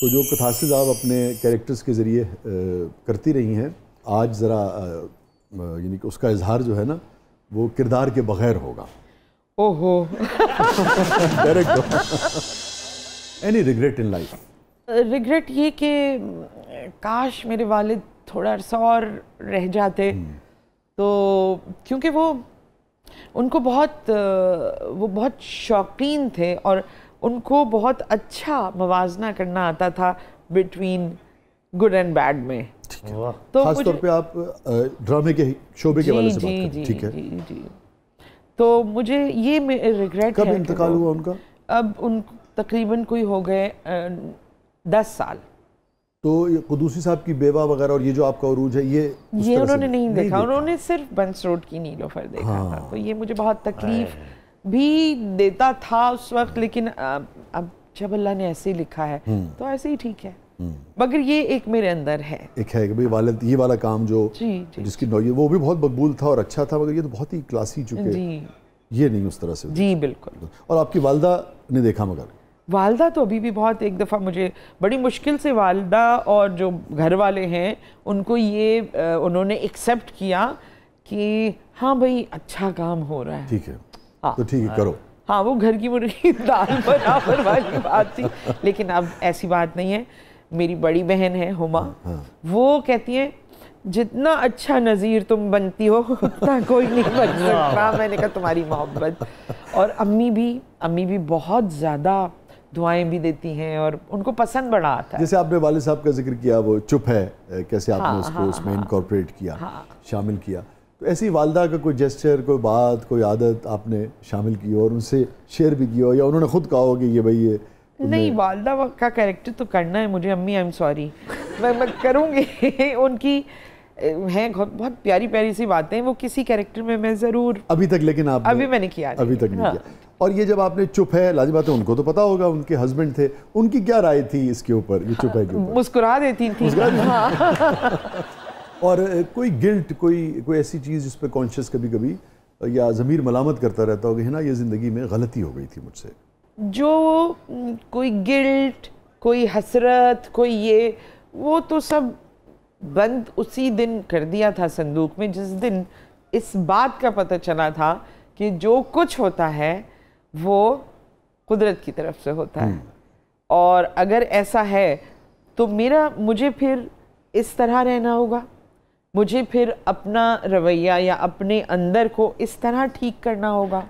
तो जो कथासिस आप अपने कैरेक्टर्स के ज़रिए करती रही हैं, आज ज़रा यानी कि उसका इजहार जो है ना वो किरदार के बगैर होगा। ओहो। Any regret in life? Regret ये कि काश मेरे वालिद थोड़ा अर्सा और रह जाते, तो क्योंकि वो बहुत शौकीन थे और उनको बहुत अच्छा मवाजना करना आता था बिटवीन गुड एंड बैड में। तो खास तौर पे आप ड्रामे के शोबे के वाले से बात कर रहे हैं, ठीक है? जी। तो मुझे ये रिग्रेट कब है। इंतकाल हुआ उनका? अब उन तकरीबन कोई हो गए 10 साल। तो ये कुदूसी साहब की बेवा वगैरह और ये जो आपका उरूज है ये उन्होंने नहीं देखा। उन्होंने सिर्फ बंस रोड की नीलोफर देखा था। तो ये मुझे बहुत तकलीफ भी देता था उस वक्त, लेकिन अब जब अल्लाह ने ऐसे ही लिखा है तो ऐसे ही ठीक है। मगर ये एक मेरे अंदर है, एक है कि भाई वालिद ये वाला काम जो जी। जिसकी नौयत वो भी बहुत मकबूल था और अच्छा था, मगर ये तो बहुत ही क्लासी चुके ये नहीं उस तरह से। जी बिल्कुल। और आपकी वालदा ने देखा? मगर वालदा तो अभी भी बहुत, एक दफ़ा मुझे बड़ी मुश्किल से वालदा और जो घर वाले हैं उनको ये उन्होंने एक्सेप्ट किया कि हाँ भाई अच्छा काम हो रहा है, ठीक है। हाँ, तो ठीक है करो। हाँ, वो घर की मुर्गी दाल बराबर वाली बात थी। लेकिन अब ऐसी बात नहीं है। मेरी बड़ी बहन है हुमा, वो कहती है जितना अच्छा नज़ीर तुम बनती हो उतना कोई नहीं बन सकता। मैंने कहा तुम्हारी मोहब्बत। और अम्मी भी बहुत ज़्यादा दुआएं भी देती हैं और उनको पसंद बड़ा आता है। जैसे आपने वालिद साहब का जिक्र किया, वो चुप है, कैसे आपने उसको उसमें इनकॉर्पोरेट किया, शामिल किया, तो ऐसी वालदा का कोई जेस्चर, कोई बात, कोई आदत आपने शामिल की और उनसे शेयर भी किया, या उन्होंने खुद कहा हो कि ये भाई ये नहीं, वालदा का कैरेक्टर तो करना है मुझे, अम्मी आई एम सॉरी, मैं करूँगी। उनकी हैं बहुत प्यारी प्यारी सी बातें, वो किसी कैरेक्टर में मैं ज़रूर अभी तक, लेकिन आप अभी मैंने किया अभी तक नहीं किया। और ये जब आपने चुप है, लाजिम बात है उनको तो पता होगा, उनके हस्बैंड थे, उनकी क्या राय थी इसके ऊपर, ये चुप है के ऊपर? मुस्कुरा देती थी। और कोई गिल्ट, कोई ऐसी चीज़ जिस पर कॉन्शियस कभी कभी या ज़मीर मलामत करता रहता होगा, है ना ये ज़िंदगी में गलती हो गई थी मुझसे? जो कोई गिल्ट, कोई हसरत, कोई ये, वो तो सब बंद उसी दिन कर दिया था संदूक में, जिस दिन इस बात का पता चला था कि जो कुछ होता है वो कुदरत की तरफ से होता है। और अगर ऐसा है तो मुझे फिर इस तरह रहना होगा, मुझे फिर अपना रवैया या अपने अंदर को इस तरह ठीक करना होगा।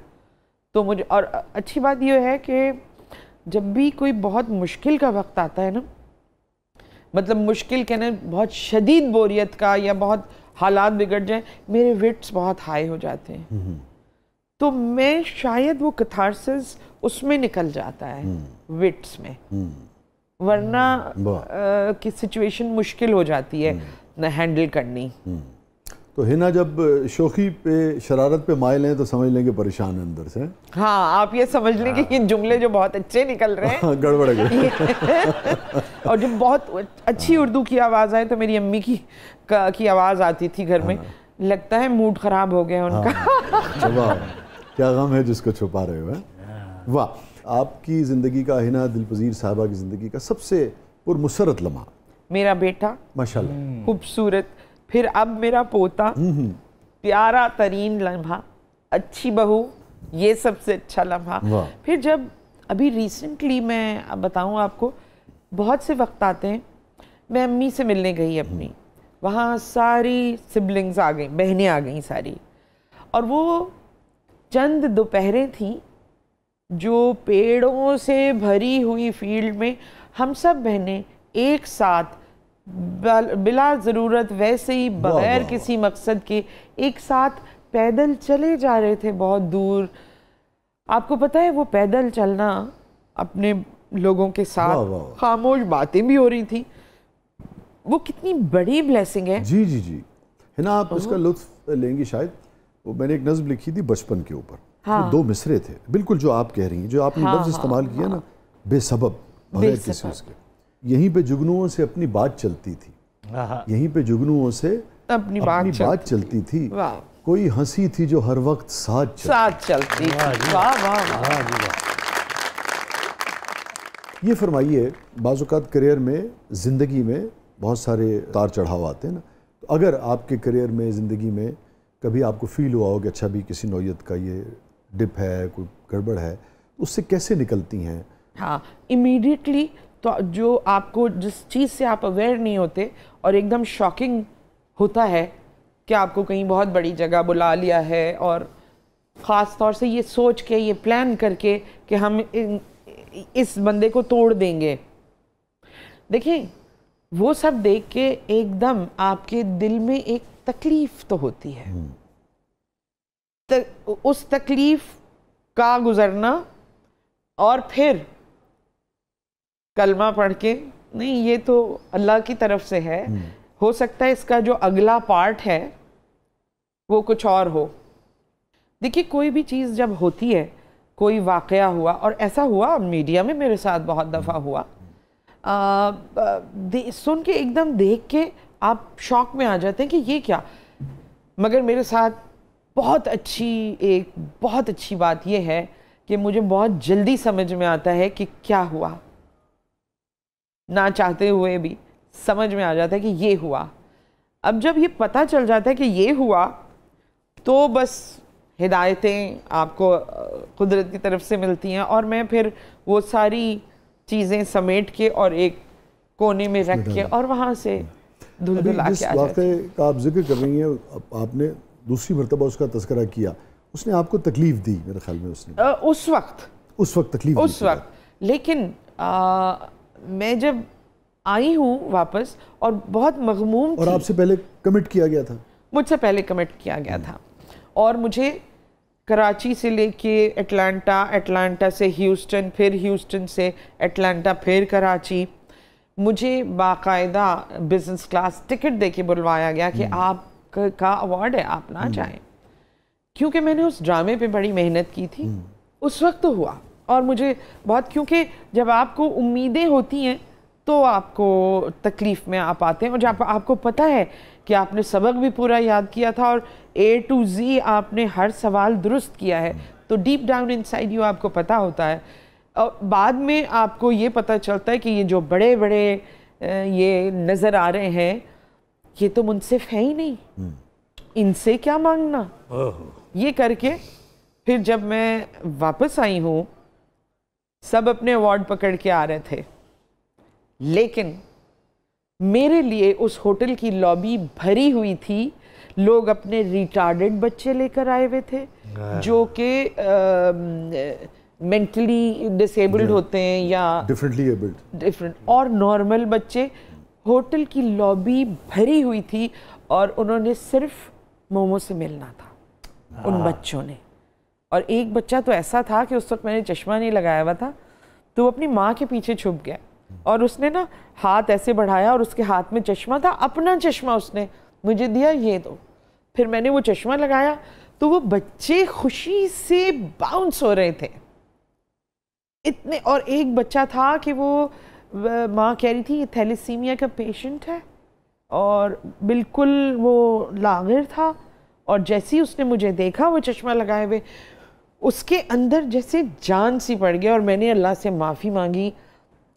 तो मुझे, और अच्छी बात यह है कि जब भी कोई बहुत मुश्किल का वक्त आता है ना, मतलब मुश्किल कहना बहुत शदीद बोरियत का या बहुत हालात बिगड़ जाए, मेरे विट्स बहुत हाई हो जाते हैं। तो मैं शायद वो कैथारसिस उसमें निकल जाता है, विट्स में, वरना की सिचुएशन मुश्किल हो जाती है न हैंडल करनी। तो हिना जब शोखी पे, शरारत पे माइल हैं तो समझ लेंगे परेशान है अंदर से। हाँ, आप ये समझ लें कि ये जुमले जो बहुत अच्छे निकल रहे हैं गड़बड़ गए। और जब बहुत अच्छी उर्दू की आवाज़ आए तो मेरी अम्मी की आवाज़ आती थी घर में, लगता है मूड ख़राब हो गया उनका। क्या गम है जिसको छुपा रहे हो। वाह, आपकी ज़िंदगी का, हिना दिलपजीर साहबा की ज़िंदगी का सबसे पुरमुसरत लम्हा? मेरा बेटा माशाल्लाह, खूबसूरत, फिर अब मेरा पोता, प्यारा तरीन लम्हा, अच्छी बहू, ये सबसे अच्छा लम्हा। फिर जब अभी रिसेंटली मैं अब बताऊँ आपको, बहुत से वक्त आते हैं, मैं अम्मी से मिलने गई अपनी, वहाँ सारी सिबलिंग्स आ गई, बहनें आ गई सारी, और वो चंद दोपहरें थीं जो पेड़ों से भरी हुई फील्ड में हम सब बहनें एक साथ बिला ज़रूरत, वैसे ही बगैर किसी मकसद के एक साथ पैदल चले जा रहे थे बहुत दूर। आपको पता है वो पैदल चलना अपने लोगों के साथ, खामोश बातें भी हो रही थी, वो कितनी बड़ी ब्लेसिंग है। जी जी जी, है ना, आप इसका लुत्फ लेंगी शायद। वो मैंने एक नज़्म लिखी थी बचपन के ऊपर, हाँ। 2 मिसरे थे, बिल्कुल जो आप कह रही हैं, जो आपने लफ्ज़ इस्तेमाल किया ना, बेसबब, बगैर किसी उसके। यहीं पे जुगनुओं से अपनी बात चलती थी, यहीं पे जुगनुओं से अपनी बात चलती थी, कोई हंसी थी जो हर वक्त साथ चलती। वाह वाह वाह। ये फरमाइए, बाज़ औक़ात करियर में, ज़िंदगी में बहुत सारे उतार चढ़ाव आते हैं ना, तो अगर आपके करियर में, ज़िंदगी में कभी आपको फ़ील हुआ हो कि अच्छा भी किसी नौयत का ये डिप है, कोई गड़बड़ है, तो उससे कैसे निकलती हैं? हाँ, इमीडिएटली तो जो आपको जिस चीज़ से आप अवेयर नहीं होते और एकदम शॉकिंग होता है कि आपको कहीं बहुत बड़ी जगह बुला लिया है, और ख़ास तौर से ये सोच के, ये प्लान करके कि हम इस बंदे को तोड़ देंगे। देखिए, वो सब देख के एकदम आपके दिल में एक तकलीफ तो होती है। उस तकलीफ का गुजरना और फिर कलमा पढ़ के, नहीं ये तो अल्लाह की तरफ से है, हो सकता है इसका जो अगला पार्ट है वो कुछ और हो। देखिए, कोई भी चीज़ जब होती है, कोई वाक़या हुआ, और ऐसा हुआ मीडिया में मेरे साथ बहुत दफ़ा हुआ, सुन के एकदम देख के आप शॉक में आ जाते हैं कि ये क्या। मगर मेरे साथ बहुत अच्छी बात ये है कि मुझे बहुत जल्दी समझ में आता है कि क्या हुआ, ना चाहते हुए भी समझ में आ जाता है कि ये हुआ। अब जब ये पता चल जाता है कि ये हुआ, तो बस हिदायतें आपको कुदरत की तरफ से मिलती हैं, और मैं फिर वो सारी चीज़ें समेट के और एक कोने में रख के और वहाँ से धुलधुला के आ जाती हूँ। का आप जिक्र कर रही हैं, आपने दूसरी मरतबा उसका तज़किरा किया, उसने आपको तकलीफ़ दी मेरे ख्याल में, उसने उस वक्त तकलीफ उस वक्त। लेकिन मैं जब आई हूँ वापस, और बहुत मग़मूम थी। और आपसे पहले कमिट किया गया था? मुझसे पहले कमिट किया गया था, और मुझे कराची से लेके अटलांटा से ह्यूस्टन, फिर ह्यूस्टन से अटलांटा, फिर कराची, मुझे बाकायदा बिज़नेस क्लास टिकट देके बुलवाया गया कि आपका अवार्ड है, आप ना जाएं। क्योंकि मैंने उस ड्रामे पे बड़ी मेहनत की थी। उस वक्त तो हुआ, और मुझे बहुत, क्योंकि जब आपको उम्मीदें होती हैं तो आपको तकलीफ़ में आप आते हैं, और जब आपको पता है कि आपने सबक भी पूरा याद किया था और A to Z आपने हर सवाल दुरुस्त किया है, तो डीप डाउन इनसाइड यू आपको पता होता है। और बाद में आपको ये पता चलता है कि ये जो बड़े बड़े ये नज़र आ रहे हैं, ये तो मुनसिफ है ही नहीं, इनसे क्या मांगना। ये करके फिर जब मैं वापस आई हूँ, सब अपने अवार्ड पकड़ के आ रहे थे, लेकिन मेरे लिए उस होटल की लॉबी भरी हुई थी। लोग अपने रिटार्डेड बच्चे लेकर आए हुए थे, जो कि मेंटली डिसेबल्ड होते हैं या डिफरेंटली एबल्ड, और नॉर्मल बच्चे। होटल की लॉबी भरी हुई थी, और उन्होंने सिर्फ मोमो से मिलना था उन बच्चों ने। और एक बच्चा तो ऐसा था कि उस वक्त मैंने चश्मा नहीं लगाया हुआ था, तो वो अपनी माँ के पीछे छुप गया, और उसने ना हाथ ऐसे बढ़ाया, और उसके हाथ में चश्मा था, अपना चश्मा उसने मुझे दिया, ये दो। फिर मैंने वो चश्मा लगाया, तो वो बच्चे खुशी से बाउंस हो रहे थे इतने। और एक बच्चा था कि वो माँ कह रही थी ये थैलेसीमिया का पेशेंट है, और बिल्कुल वो लागिर था, और जैसे ही उसने मुझे देखा वो चश्मा लगाए हुए, उसके अंदर जैसे जान सी पड़ गया। और मैंने अल्लाह से माफ़ी मांगी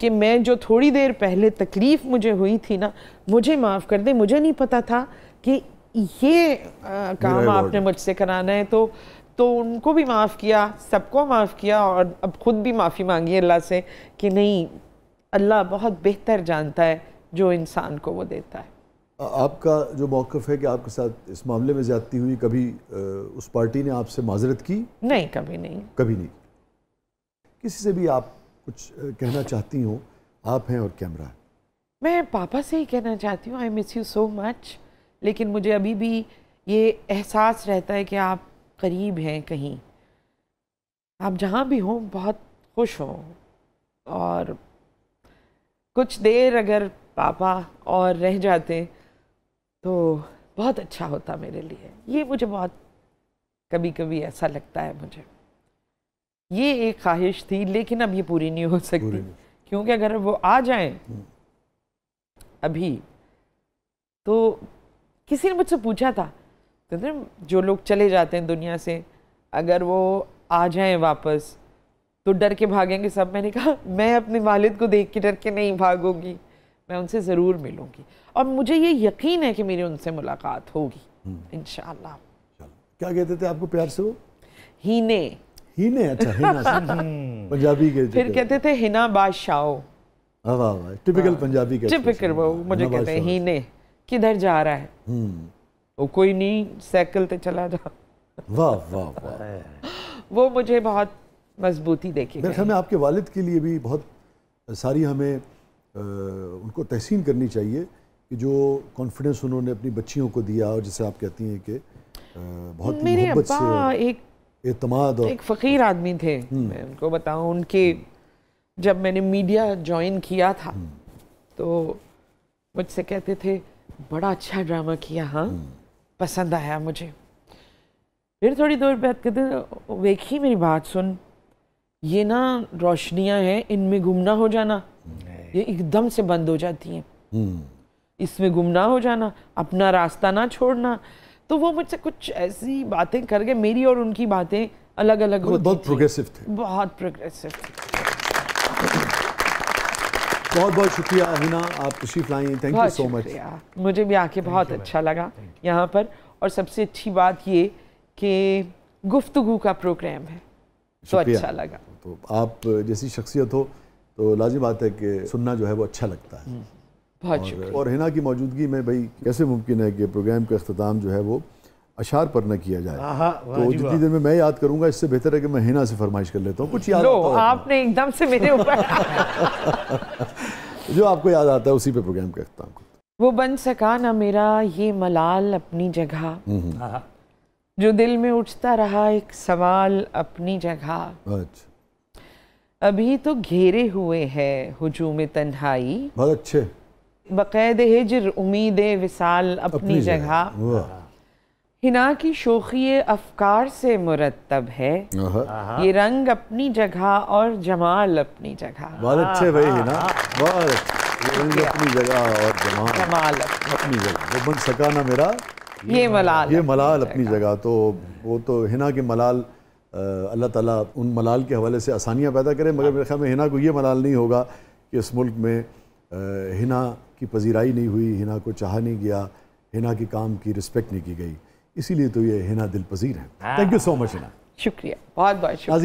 कि मैं जो थोड़ी देर पहले तकलीफ़ मुझे हुई थी ना, मुझे माफ़ कर दे, मुझे नहीं पता था कि ये काम आपने मुझसे कराना है। तो उनको भी माफ़ किया, सबको माफ़ किया, और अब खुद भी माफ़ी मांगी अल्लाह से कि नहीं, अल्लाह बहुत बेहतर जानता है जो इंसान को वो देता है। आपका जो मौक़िफ़ है कि आपके साथ इस मामले में ज़्यादती हुई, कभी उस पार्टी ने आपसे माजरत की? नहीं, कभी नहीं। कभी नहीं। किसी से भी आप कुछ कहना चाहती हो? आप हैं और कैमरा है। मैं पापा से ही कहना चाहती हूँ, I miss you so much. लेकिन मुझे अभी भी ये एहसास रहता है कि आप करीब हैं, कहीं आप जहाँ भी हों बहुत खुश हों, और कुछ देर अगर पापा और रह जाते तो बहुत अच्छा होता मेरे लिए। ये मुझे बहुत कभी कभी ऐसा लगता है मुझे। ये एक ख्वाहिश थी, लेकिन अब ये पूरी नहीं हो सकती, क्योंकि अगर वो आ जाएं अभी, तो किसी ने मुझसे पूछा था, तो जो लोग चले जाते हैं दुनिया से, अगर वो आ जाएं वापस, तो डर के भागेंगे सब। मैंने कहा मैं अपने वालिद को देख के डर के नहीं भागूंगी, मैं उनसे ज़रूर मिलूंगी और मुझे ये यकीन है कि मेरी उनसे मुलाकात होगी इंशाअल्लाह। क्या कहते थे आपको प्यार से वो? हीने। हीने, अच्छा हिना पंजाबी के। फिर कहते थे हिना बादशाह। वाह वाह, टिपिकल पंजाबी का। टिपिकल वो मुझे कहते हैं हीने किधर जा रहा है? वो कोई नहीं, साइकिल पे चला जा। वाह वाह वाह, वो मुझे बहुत मजबूती देके मेरे ख्याल में आपके वालिद के लिए भी बहुत सारी हमें उनको तहसीन करनी चाहिए कि जो कॉन्फिडेंस उन्होंने अपनी बच्चियों को दिया, और जिसे आप कहती हैं कि बहुत मेरे मोहब्बत अब्बा से, एक एतमाद और एक फ़कीर आदमी थे। मैं उनको बताऊं, उनके जब मैंने मीडिया ज्वाइन किया था तो मुझसे कहते थे बड़ा अच्छा ड्रामा किया, हाँ पसंद आया मुझे। फिर थोड़ी देर बाद कहते देखी मेरी बात सुन, ये ना रोशनियां हैं, इनमें गुम ना हो जाना, ये एकदम से बंद हो जाती हैं, इसमें गुम ना हो जाना, अपना रास्ता ना छोड़ना। तो वो मुझसे कुछ ऐसी बातें कर गए, मेरी और उनकी बातें अलग अलग होती थी। बहुत प्रोग्रेसिव थे, बहुत प्रोग्रेसिव थे। बहुत बहुत शुक्रिया हिना, आप तशरीफ लाई, थैंक यू सो मच। मुझे भी आके बहुत अच्छा लगा यहाँ पर, और सबसे अच्छी बात ये कि गुफ्तगू का प्रोग्राम है तो अच्छा लगा। तो आप जैसी शख्सियत हो तो लाजिम बात है कि सुनना जो है वो अच्छा लगता है। बहुत शुक्रिया। और हिना की मौजूदगी में भाई कैसे मुमकिन है कि प्रोग्राम का अख्ताम जो है वो अशार पर न किया जाए। तो जितनी देर में मैं याद करूंगा, इससे बेहतर है कि मैं हिना से फरमाइश कर लेता हूँ। कुछ याद लो, आपने एकदम से मेरे ऊपर जो आपको याद आता है उसी पे प्रोग्राम का अख्ताम करते। वो बन सका ना मेरा ये मलाल अपनी जगह, जो दिल में उठता रहा एक सवाल अपनी जगह। अच्छा, अभी तो घेरे हुए है हुजूम तन्हाई, बहुत अच्छे। बक़ैद हिज्र उम्मीद विसाल अपनी जगह। हिना की शोखी अफकार से मुरत्तब है, ये रंग अपनी जगह और जमाल अपनी जगह। बहुत अच्छे भाई हिना, बहुत अच्छे। रंग अपनी जगह और जमाल अपनी जगह। वो बन सका ना मेरा ये मलाल अपनी जगह। तो वो तो हिना के मलाल, अल्लाह ताला उन मलाल के हवाले से आसानियाँ पैदा करे, मगर मेरे ख्याल में हिना को ये मलाल नहीं होगा कि इस मुल्क में हिना की पजीराई नहीं हुई, हिना को चाहा नहीं गया, हिना की काम की रिस्पेक्ट नहीं की गई। इसीलिए तो ये हिना दिल पजीर है। Thank you so much Hina. शुक्रिया, बहुत बहुत शुक्रिया।